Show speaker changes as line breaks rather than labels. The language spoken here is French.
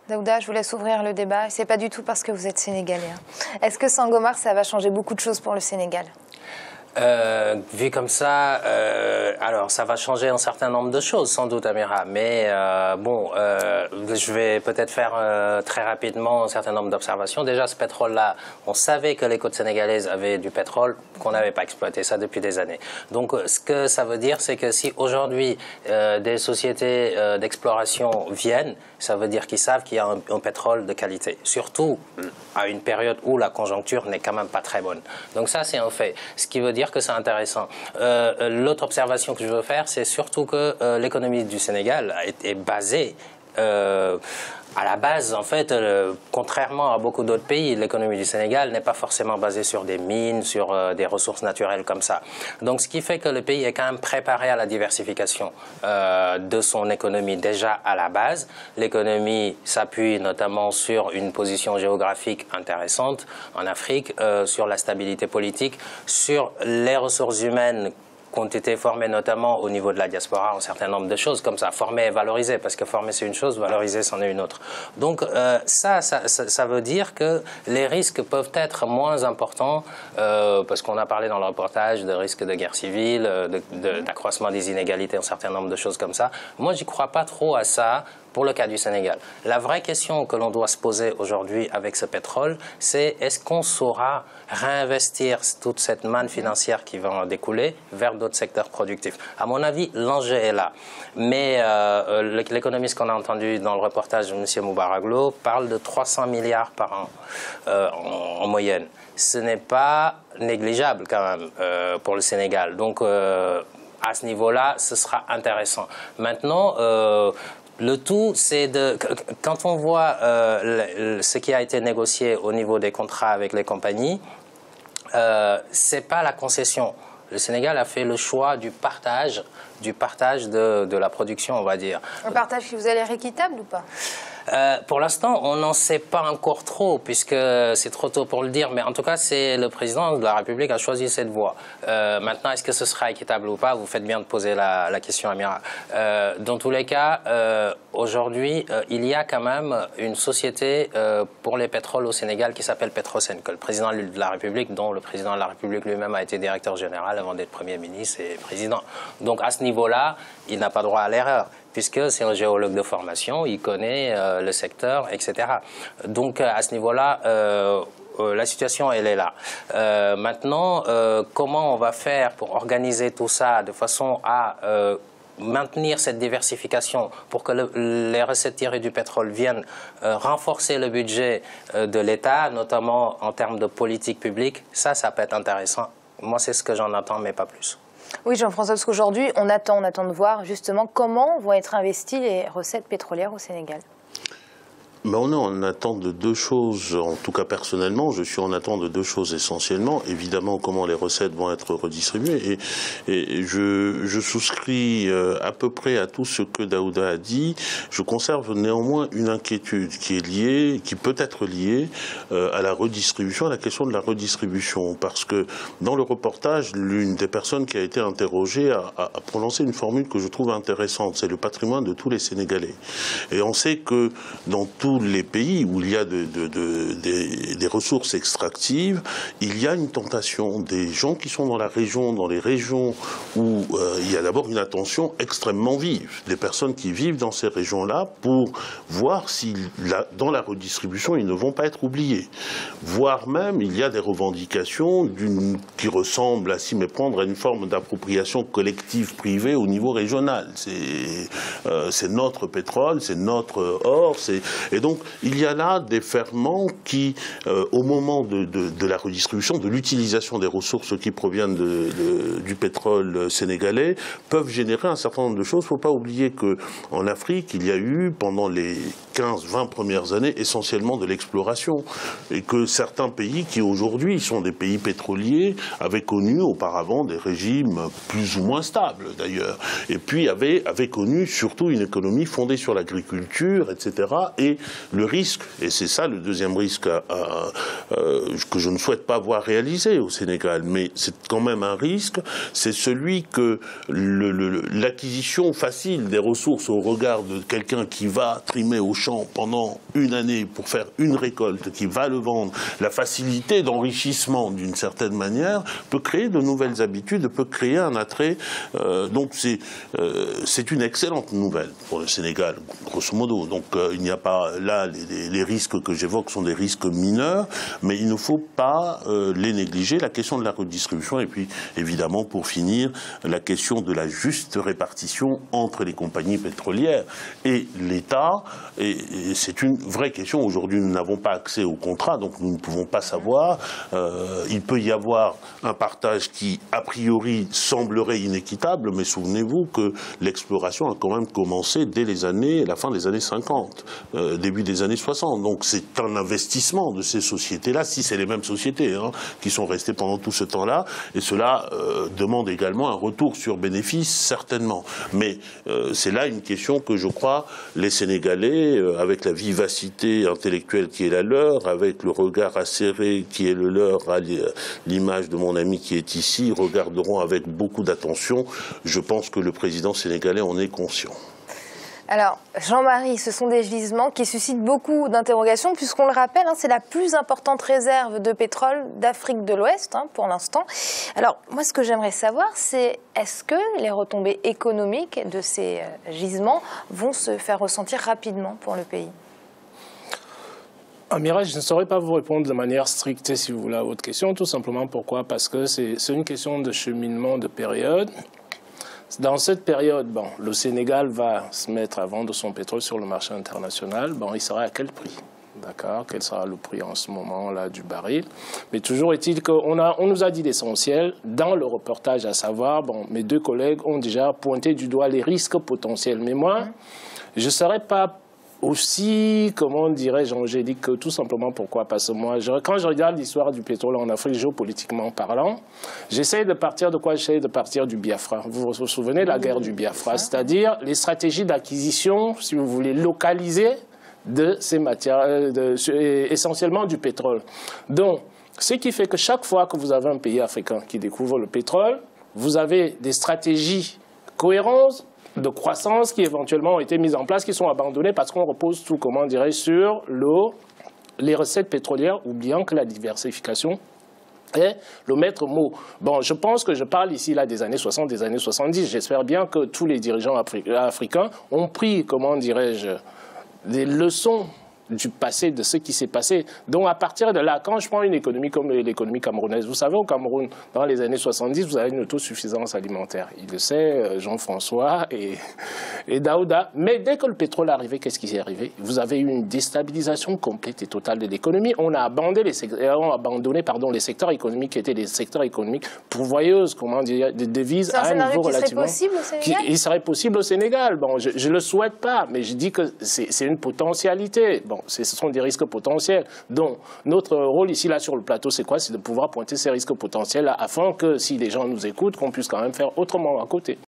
Daouda, je vous laisse ouvrir le débat. Ce n'est pas du tout parce que vous êtes sénégalais. Est-ce que Sangomar, ça va changer beaucoup de choses pour le Sénégal ?
Vu comme ça, alors ça va changer un certain nombre de choses, sans doute, Amira. Mais je vais peut-être faire très rapidement un certain nombre d'observations. Déjà, ce pétrole-là, on savait que les côtes sénégalaises avaient du pétrole, qu'on n'avait pas exploité ça depuis des années. Donc, ce que ça veut dire, c'est que si aujourd'hui des sociétés d'exploration viennent, ça veut dire qu'ils savent qu'il y a un pétrole de qualité. Surtout à une période où la conjoncture n'est quand même pas très bonne. Donc ça, c'est un fait. Ce qui veut dire que c'est intéressant. L'autre observation que je veux faire, c'est surtout que l'économie du Sénégal est basée à la base, en fait, contrairement à beaucoup d'autres pays, l'économie du Sénégal n'est pas forcément basée sur des mines, sur des ressources naturelles comme ça. Donc, ce qui fait que le pays est quand même préparé à la diversification de son économie déjà à la base. L'économie s'appuie notamment sur une position géographique intéressante en Afrique, sur la stabilité politique, sur les ressources humaines qui ont été formés notamment au niveau de la diaspora, un certain nombre de choses comme ça, former et valoriser, parce que former c'est une chose, valoriser c'en est une autre. Donc ça veut dire que les risques peuvent être moins importants, parce qu'on a parlé dans le reportage de risques de guerre civile, d'accroissement des inégalités, un certain nombre de choses comme ça. Moi, j'y crois pas trop à ça. Pour le cas du Sénégal, la vraie question que l'on doit se poser aujourd'hui avec ce pétrole, c'est est-ce qu'on saura réinvestir toute cette manne financière qui va en découler vers d'autres secteurs productifs? À mon avis, l'enjeu est là. Mais l'économiste qu'on a entendu dans le reportage de M. Moubaraglo parle de 300 milliards par an en moyenne. Ce n'est pas négligeable quand même pour le Sénégal. Donc à ce niveau-là, ce sera intéressant. Maintenant, le tout, c'est de... Quand on voit ce qui a été négocié au niveau des contrats avec les compagnies, c'est pas la concession. Le Sénégal a fait le choix du partage de la production, on va dire.
Un partage qui vous a l'air équitable ou pas ?
Pour l'instant, on n'en sait pas encore trop, puisque c'est trop tôt pour le dire, mais en tout cas, c'est le président de la République a choisi cette voie. Maintenant, est-ce que ce sera équitable ou pas? Vous faites bien de poser la question, Amira. Dans tous les cas, aujourd'hui, il y a quand même une société pour les pétroles au Sénégal qui s'appelle Petrosen, que le président de la République, dont le président de la République lui-même a été directeur général avant d'être Premier ministre et président. Donc à ce niveau-là, il n'a pas droit à l'erreur, puisque c'est un géologue de formation, il connaît le secteur, etc. Donc à ce niveau-là, la situation, elle est là. Maintenant, comment on va faire pour organiser tout ça de façon à maintenir cette diversification pour que les recettes tirées du pétrole viennent renforcer le budget de l'État, notamment en termes de politique publique, ça peut être intéressant. Moi, c'est ce que j'en attends, mais pas plus.
Oui, Jean-François, parce qu'aujourd'hui, on attend de voir justement comment vont être investies les recettes pétrolières au Sénégal.
Ben on est en attente de deux choses, en tout cas personnellement, je suis en attente de deux choses essentiellement. Évidemment, comment les recettes vont être redistribuées. Et je souscris à peu près à tout ce que Daouda a dit. Je conserve néanmoins une inquiétude qui est liée, qui peut être liée à la redistribution, à la question de la redistribution. Parce que dans le reportage, l'une des personnes qui a été interrogée a prononcé une formule que je trouve intéressante. C'est le patrimoine de tous les Sénégalais. Et on sait que dans tous les pays où il y a des ressources extractives, il y a une tentation des gens qui sont dans la région, dans les régions où il y a d'abord une attention extrêmement vive des personnes qui vivent dans ces régions-là pour voir si dans la redistribution ils ne vont pas être oubliés. Voire même il y a des revendications qui ressemblent à s'y méprendre à une forme d'appropriation collective privée au niveau régional. C'est notre pétrole, c'est notre or, et donc il y a là des ferments qui, au moment de la redistribution, de l'utilisation des ressources qui proviennent du pétrole sénégalais, peuvent générer un certain nombre de choses. Il ne faut pas oublier qu'en Afrique, il y a eu, pendant les 15-20 premières années, essentiellement de l'exploration. Et que certains pays qui aujourd'hui sont des pays pétroliers avaient connu auparavant des régimes plus ou moins stables d'ailleurs. Et puis avaient connu surtout une économie fondée sur l'agriculture, etc. Et le risque, et c'est ça le deuxième risque que je ne souhaite pas voir réalisé au Sénégal, mais c'est quand même un risque, c'est celui que l'acquisition facile des ressources au regard de quelqu'un qui va trimer au champ pendant une année pour faire une récolte, qui va le vendre, la facilité d'enrichissement d'une certaine manière peut créer de nouvelles habitudes, peut créer un attrait. Donc c'est une excellente nouvelle pour le Sénégal, grosso modo. Donc il n'y a pas là les risques que j'évoque sont des risques mineurs, mais il ne faut pas les négliger. La question de la redistribution et puis évidemment pour finir la question de la juste répartition entre les compagnies pétrolières et l'État. Et c'est une vraie question. Aujourd'hui, nous n'avons pas accès au contrat, donc nous ne pouvons pas savoir. Il peut y avoir un partage qui, a priori, semblerait inéquitable, mais souvenez-vous que l'exploration a quand même commencé dès la fin des années 50, début des années 60. Donc c'est un investissement de ces sociétés-là, si c'est les mêmes sociétés qui sont restées pendant tout ce temps-là, et cela demande également un retour sur bénéfice, certainement. Mais c'est là une question que je crois les Sénégalais, avec la vivacité intellectuelle qui est la leur, avec le regard acéré qui est le leur, à l'image de mon ami qui est ici, regarderont avec beaucoup d'attention. Je pense que le président sénégalais en est conscient.
Alors, Jean-Marie, ce sont des gisements qui suscitent beaucoup d'interrogations, puisqu'on le rappelle, c'est la plus importante réserve de pétrole d'Afrique de l'Ouest, pour l'instant. Alors, moi, ce que j'aimerais savoir, c'est est-ce que les retombées économiques de ces gisements vont se faire ressentir rapidement pour le pays ?
Amiral, je ne saurais pas vous répondre de manière stricte, si vous voulez, à votre question. Tout simplement pourquoi ? Parce que c'est une question de cheminement de période. Dans cette période, le Sénégal va se mettre à vendre son pétrole sur le marché international. Il sera à quel prix ? D'accord ? Quel sera le prix en ce moment-là du baril ? Mais toujours est-il qu'on nous a dit l'essentiel dans le reportage, à savoir, mes deux collègues ont déjà pointé du doigt les risques potentiels. Mais moi, je ne serais pas aussi, comment dirais-je, angélique, que tout simplement pourquoi ? Parce que moi, quand je regarde l'histoire du pétrole en Afrique, géopolitiquement parlant, j'essaie de partir de quoi ? J'essaie de partir du Biafra. Vous vous souvenez de la guerre du Biafra, c'est-à-dire les stratégies d'acquisition, si vous voulez, localisées de ces matières, essentiellement du pétrole. Donc, ce qui fait que chaque fois que vous avez un pays africain qui découvre le pétrole, vous avez des stratégies cohérentes de croissance qui éventuellement ont été mises en place, qui sont abandonnées parce qu'on repose tout, comment dirais-je, sur les recettes pétrolières, oubliant que la diversification est le maître mot. Je pense que je parle ici là des années 60, des années 70. J'espère bien que tous les dirigeants africains ont pris, comment dirais-je, des leçons du passé, de ce qui s'est passé. Donc à partir de là, quand je prends une économie comme l'économie camerounaise, vous savez, au Cameroun, dans les années 70, vous avez une autosuffisance alimentaire. Il le sait, Jean-François et Daouda. Mais dès que le pétrole est arrivé, qu'est-ce qui est arrivé? Vous avez eu une déstabilisation complète et totale de l'économie. On a abandonné les secteurs économiques qui étaient des secteurs économiques pourvoyeuses, comment dire, des devises à un niveau relativement...
C'est un scénario qui serait possible au Sénégal?
Il serait possible au Sénégal. Bon, je ne le souhaite pas, mais je dis que c'est une potentialité. Bon, ce sont des risques potentiels. Donc, notre rôle ici, là, sur le plateau, c'est quoi? C'est de pouvoir pointer ces risques potentiels là, afin que, si les gens nous écoutent, qu'on puisse quand même faire autrement à côté.